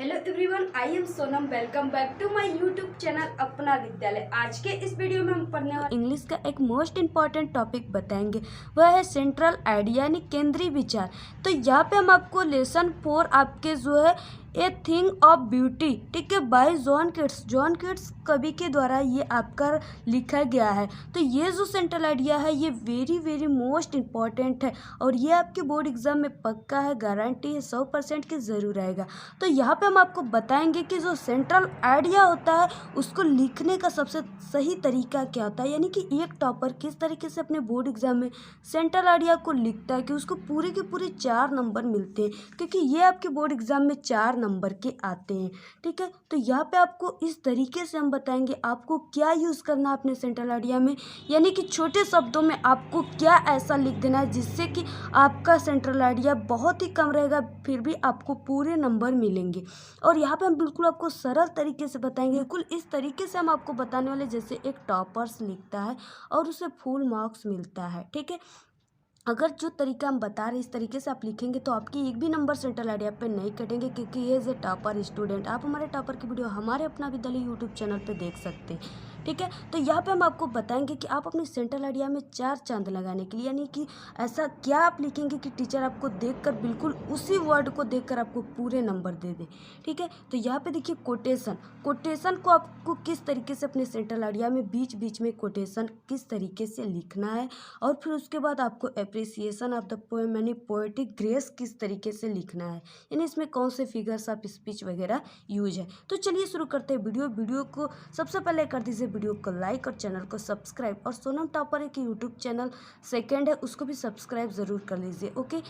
Hello everyone, I am Sonam. Welcome back to my YouTube channel Apna Vidyalaya. आज के इस video में हम पढ़ने वाले इंग्लिश का एक मोस्ट इम्पॉर्टेंट टॉपिक बताएंगे, वह है सेंट्रल आइडिया यानी केंद्रीय विचार। तो यहाँ पे हम आपको लेसन 4 आपके जो है ए थिंग ऑफ ब्यूटी, ठीक है, बाय जॉन किट्स कवि के द्वारा ये आपका लिखा गया है। तो ये जो सेंट्रल आइडिया है ये वेरी मोस्ट इम्पॉर्टेंट है और ये आपके बोर्ड एग्जाम में पक्का है, गारंटी है, 100% की ज़रूर आएगा। तो यहाँ पे हम आपको बताएंगे कि जो सेंट्रल आइडिया होता है उसको लिखने का सबसे सही तरीका क्या होता है, यानी कि एक टॉपर किस तरीके से अपने बोर्ड एग्जाम में सेंट्रल आइडिया को लिखता है कि उसको पूरे के पूरे 4 नंबर मिलते हैं, क्योंकि ये आपके बोर्ड एग्जाम में 4 नंबर के आते हैं। ठीक है, तो यहाँ पे आपको इस तरीके से हम बताएंगे आपको क्या यूज़ करना है अपने सेंट्रल आइडिया में, यानी कि छोटे शब्दों में आपको क्या ऐसा लिख देना है जिससे कि आपका सेंट्रल आइडिया बहुत ही कम रहेगा, फिर भी आपको पूरे नंबर मिलेंगे। और यहाँ पे हम बिल्कुल आपको सरल तरीके से बताएंगे, बिल्कुल इस तरीके से हम आपको बताने वाले जैसे एक टॉपर्स लिखता है और उसे फुल मार्क्स मिलता है। ठीक है, अगर जो तरीका हम बता रहे हैं इस तरीके से आप लिखेंगे तो आपकी एक भी नंबर सेंट्रल आइडिया पे नहीं कटेंगे, क्योंकि ये इज ए टॉपर स्टूडेंट। आप हमारे टॉपर की वीडियो हमारे अपना विद्यालय यूट्यूब चैनल पे देख सकते हैं। ठीक है, तो यहाँ पे हम आपको बताएंगे कि आप अपनी सेंट्रल आइडिया में 4 चांद लगाने के लिए, यानी कि ऐसा क्या आप लिखेंगे कि टीचर आपको देखकर बिल्कुल उसी वर्ड को देखकर आपको पूरे नंबर दे दे। ठीक है, तो यहाँ पे देखिए कोटेशन को आपको किस तरीके से अपने सेंट्रल आइडिया में बीच बीच में कोटेशन किस तरीके से लिखना है, और फिर उसके बाद आपको एप्रिसिएशन ऑफ द पोएम यानी पोएटिक ग्रेस किस तरीके से लिखना है, यानी इसमें कौन से फिगर्स ऑफ स्पीच वगैरह यूज है। तो चलिए शुरू करते हैं वीडियो को सबसे पहले कर दीजिए वीडियो को लाइक और चैनल को सब्सक्राइब, और सोनम टॉपर एक यूट्यूब चैनल सेकेंड है उसको भी सब्सक्राइब ज़रूर कर लीजिए। ओके,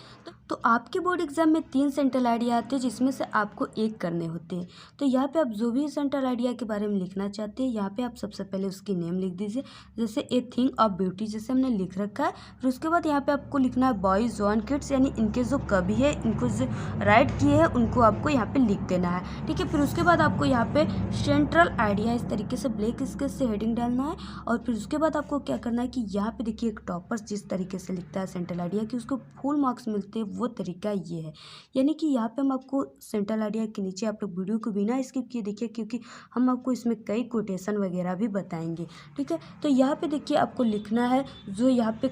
तो आपके बोर्ड एग्जाम में 3 सेंट्रल आइडिया आते हैं जिसमें से आपको एक करने होते हैं। तो यहाँ पे आप जो भी सेंट्रल आइडिया के बारे में लिखना चाहते हैं यहाँ पे आप सबसे पहले उसकी नेम लिख दीजिए, जैसे ए थिंग ऑफ ब्यूटी जैसे हमने लिख रखा है। फिर उसके बाद यहाँ पे आपको लिखना है बॉय जॉन किट्स, यानी इनके जो कवि है इनको जो राइट किए हैं उनको आपको यहाँ पे लिख देना है। ठीक है, फिर उसके बाद आपको यहाँ पे सेंट्रल आइडिया इस तरीके से ब्लैक स्केच से हेडिंग डालना है, और फिर उसके बाद आपको क्या करना है कि यहाँ पे देखिए एक टॉपर्स जिस तरीके से लिखता है सेंट्रल आइडिया कि उसको फुल मार्क्स मिलते हैं, वो तरीका ये है। यानी कि यहाँ पे हम आपको सेंट्रल आइडिया के नीचे आप लोग वीडियो को बिना स्किप किए देखिए, क्योंकि हम आपको इसमें कई कोटेशन वगैरह भी बताएंगे। ठीक है, तो यहाँ पे देखिए आपको लिखना है जो यहाँ पे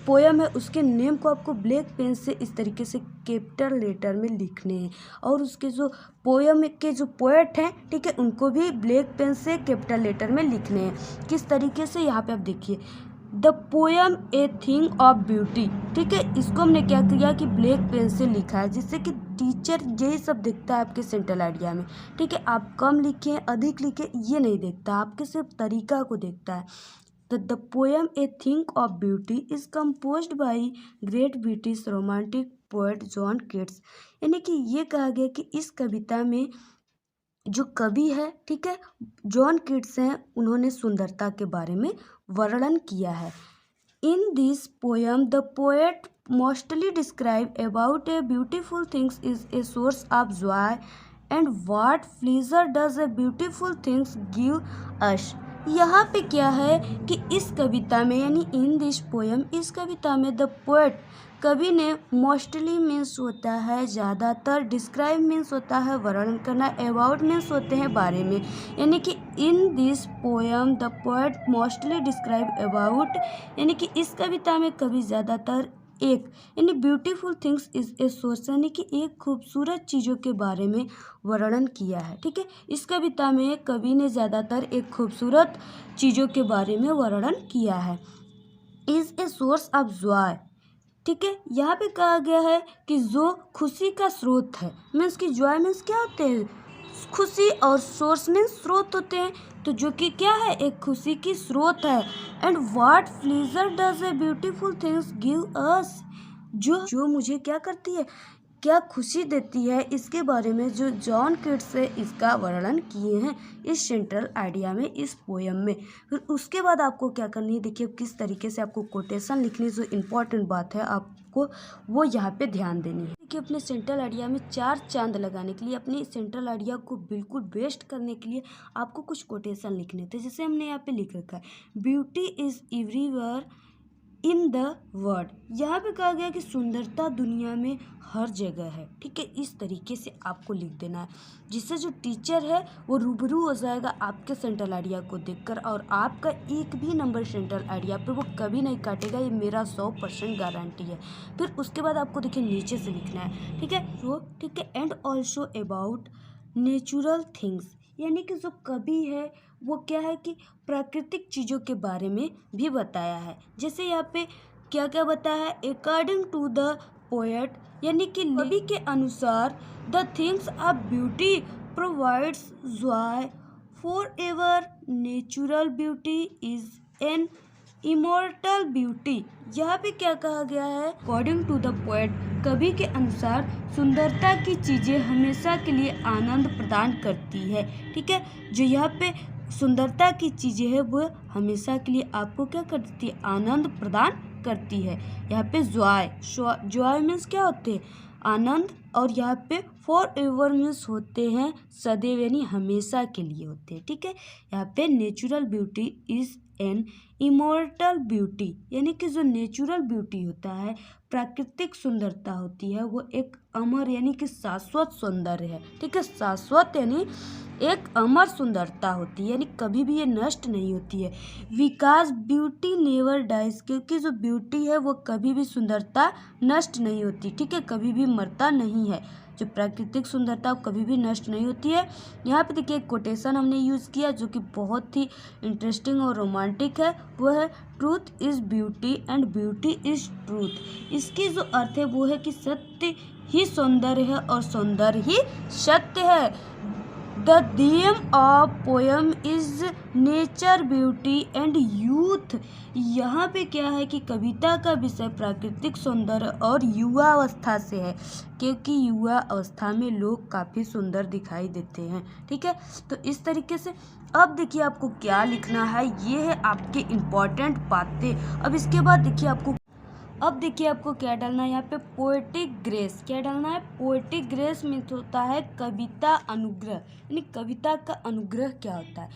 पोयम है उसके नेम को आपको ब्लैक पेन से इस तरीके से कैपिटल लेटर में लिखने हैं, और उसके जो पोयम के जो पोएट हैं, ठीक है, उनको भी ब्लैक पेन से कैपिटल लेटर में लिखने हैं। किस तरीके से, यहाँ पे आप देखिए the poem a thing of beauty. ठीक है, इसको हमने क्या किया कि ब्लैक पेन से लिखा है जिससे कि टीचर यही सब देखता है आपके सेंट्रल आइडिया में। ठीक है, आप कम लिखें अधिक लिखें ये नहीं देखता, आपके सिर्फ तरीका को देखता है। The poem A Think of Beauty is composed by great British romantic poet John Keats। यानी कि ये कहा गया कि इस कविता में जो कवि है, ठीक है, जॉन किट्स हैं, उन्होंने सुंदरता के बारे में वर्णन किया है। In this poem, the poet mostly describe about a beautiful things is a source of joy, and what pleasure does a beautiful things give us। यहाँ पे क्या है कि इस कविता में यानी इन दिस पोएम, इस कविता में द पोएट कवि ने मोस्टली मीन्स होता है ज़्यादातर, डिस्क्राइब मीन्स होता है वर्णन करना, अबाउट मीन्स होते हैं बारे में, यानी कि in this poem the poet mostly describe about, यानी कि इस कविता में कवि ज़्यादातर एक यानी beautiful things is a source यानी कि एक खूबसूरत चीज़ों के बारे में वर्णन किया है। ठीक है, इस कविता में कवि ने ज़्यादातर एक खूबसूरत चीज़ों के बारे में वर्णन किया है। Is a source of Joy. ठीक है, यहाँ पे कहा गया है कि जो खुशी का स्रोत है, मीन्स कि जॉय मीन्स क्या होते हैं, खुशी, और सोर्स मीन्स स्रोत होते हैं, तो जो कि क्या है एक खुशी की स्रोत है। And what pleaser does a beautiful things give us, जो मुझे क्या करती है, क्या खुशी देती है, इसके बारे में जो जॉन किट्स से इसका वर्णन किए हैं इस सेंट्रल आइडिया में, इस पोएम में। फिर उसके बाद आपको क्या करनी है, देखिए किस तरीके से आपको कोटेशन लिखनी, जो इम्पोर्टेंट बात है आपको वो यहाँ पे ध्यान देनी है। देखिए अपने सेंट्रल आइडिया में 4 चांद लगाने के लिए, अपने सेंट्रल आइडिया को बिल्कुल बेस्ट करने के लिए आपको कुछ कोटेशन लिखने थे, जैसे हमने यहाँ पे लिख रखा है beauty is everywhere in the world. यहाँ पे कहा गया कि सुंदरता दुनिया में हर जगह है। ठीक है, इस तरीके से आपको लिख देना है, जिससे जो टीचर है वो रूबरू हो जाएगा आपके सेंट्रल आइडिया को देखकर, और आपका एक भी नंबर सेंट्रल आइडिया पे वो कभी नहीं काटेगा, ये मेरा 100% गारंटी है। फिर उसके बाद आपको देखिए नीचे से लिखना है। ठीक है, तो ठीक है, and also about natural things, यानी कि जो कवि है वो क्या है कि प्राकृतिक चीज़ों के बारे में भी बताया है। जैसे यहाँ पे क्या क्या बताया है, अकॉर्डिंग टू द पोएट, यानी कि कवि के अनुसार the things of beauty provides Joy for ever, natural beauty is an immortal beauty. यहाँ पे क्या कहा गया है, अकॉर्डिंग टू द पोएट, कवि के अनुसार सुंदरता की चीज़ें हमेशा के लिए आनंद प्रदान करती है। ठीक है, जो यहाँ पे सुंदरता की चीज़ें है वो हमेशा के लिए आपको क्या करती है, आनंद प्रदान करती है। यहाँ पे जॉय मीन्स क्या होते हैं, आनंद, और यहाँ पे फॉर एवर मीन्स होते हैं सदैव, यानी हमेशा के लिए होते हैं। ठीक है, यहाँ पे natural beauty is an immortal beauty, यानी कि जो नेचुरल ब्यूटी होता है, प्राकृतिक सुंदरता होती है, वो एक अमर यानी कि शाश्वत सौंदर्य है। ठीक है, शाश्वत यानी एक अमर सुंदरता होती है, यानी कभी भी ये नष्ट नहीं होती है। विकास ब्यूटी नेवर डाइज, क्योंकि जो ब्यूटी है वो कभी भी सुंदरता नष्ट नहीं होती। ठीक है, कभी भी मरता नहीं है, जो प्राकृतिक सुंदरता कभी भी नष्ट नहीं होती है। यहाँ पे देखिए एक कोटेशन हमने यूज़ किया जो कि बहुत ही इंटरेस्टिंग और रोमांटिक है, वो है truth is beauty and beauty is truth. इसकी जो अर्थ है वो है कि सत्य ही सौंदर्य है और सौंदर्य ही सत्य है। The theme of poem is nature, beauty and youth. यहाँ पे क्या है कि कविता का विषय प्राकृतिक सौंदर्य और युवा अवस्था से है, क्योंकि युवा अवस्था में लोग काफ़ी सुंदर दिखाई देते हैं। ठीक है, तो इस तरीके से अब देखिए आपको क्या लिखना है, ये है आपके इम्पॉर्टेंट बातें। अब इसके बाद देखिए आपको क्या डालना है, यहाँ पे पोएटिक ग्रेस। क्या डालना है, पोएटिक ग्रेस मीन्स होता है कविता अनुग्रह, यानी कविता का अनुग्रह क्या होता है,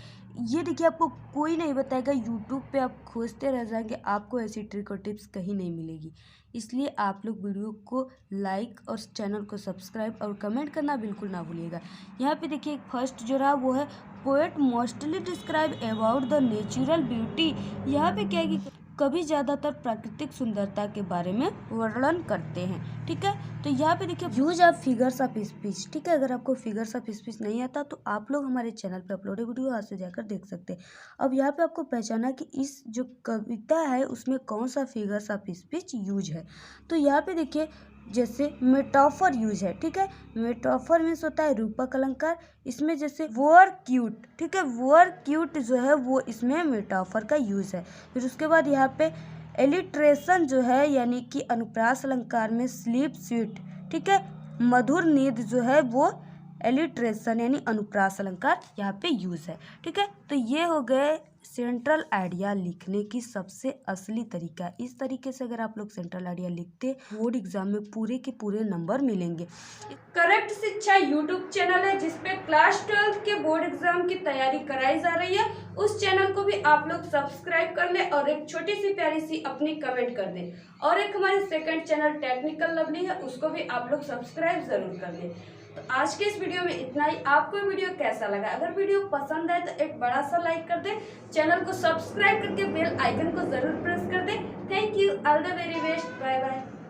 ये देखिए आपको कोई नहीं बताएगा। यूट्यूब पे आप खोजते रह जाएंगे, आपको ऐसी ट्रिक और टिप्स कहीं नहीं मिलेगी। इसलिए आप लोग वीडियो को लाइक और चैनल को सब्सक्राइब और कमेंट करना बिल्कुल ना भूलिएगा। यहाँ पे देखिए फर्स्ट जो रहा वो है poet mostly describe about the natural beauty. यहाँ पे क्या है कि कभी ज़्यादातर प्राकृतिक सुंदरता के बारे में वर्णन करते हैं। ठीक है, तो यहाँ पे देखिए use of figures of speech. ठीक है, अगर आपको फिगर्स ऑफ स्पीच नहीं आता तो आप लोग हमारे चैनल पे अपलोडेड वीडियो आज से जाकर देख सकते हैं। अब यहाँ पे आपको पहचाना कि इस जो कविता है उसमें कौन सा फिगर्स ऑफ स्पीच यूज है। तो यहाँ पे देखिए जैसे मेटाफर यूज है। ठीक है, मेटाफर मीन्स होता है रूपक अलंकार। इसमें जैसे वर क्यूट, ठीक है, वर क्यूट जो है वो इसमें मेटाफर का यूज है। फिर उसके बाद यहाँ पे एलिट्रेशन जो है यानी कि अनुप्रास अलंकार में स्लीप स्वीट, ठीक है, मधुर नींद जो है वो एलिट्रेशन यानी अनुप्रास अलंकार यहाँ पे यूज है। ठीक है, तो ये हो गए सेंट्रल आइडिया लिखने की सबसे असली तरीका। इस तरीके से अगर आप लोग सेंट्रल आइडिया लिखते बोर्ड एग्जाम में पूरे के पूरे नंबर मिलेंगे। करेक्ट शिक्षा यूट्यूब चैनल है जिसपे क्लास 12 के बोर्ड एग्जाम की तैयारी कराई जा रही है। उस चैनल को भी आप लोग सब्सक्राइब कर ले और एक छोटी सी प्यारी सी अपनी कमेंट कर दे। और एक हमारे सेकंड चैनल टेक्निकल लवली है, उसको भी आप लोग सब्सक्राइब जरूर कर ले। तो आज के इस वीडियो में इतना ही। आपको वीडियो कैसा लगा? अगर वीडियो पसंद आए तो एक बड़ा सा लाइक कर दे, चैनल को सब्सक्राइब करके बेल आइकन को जरूर प्रेस कर दे। Thank you, all the very best, bye bye.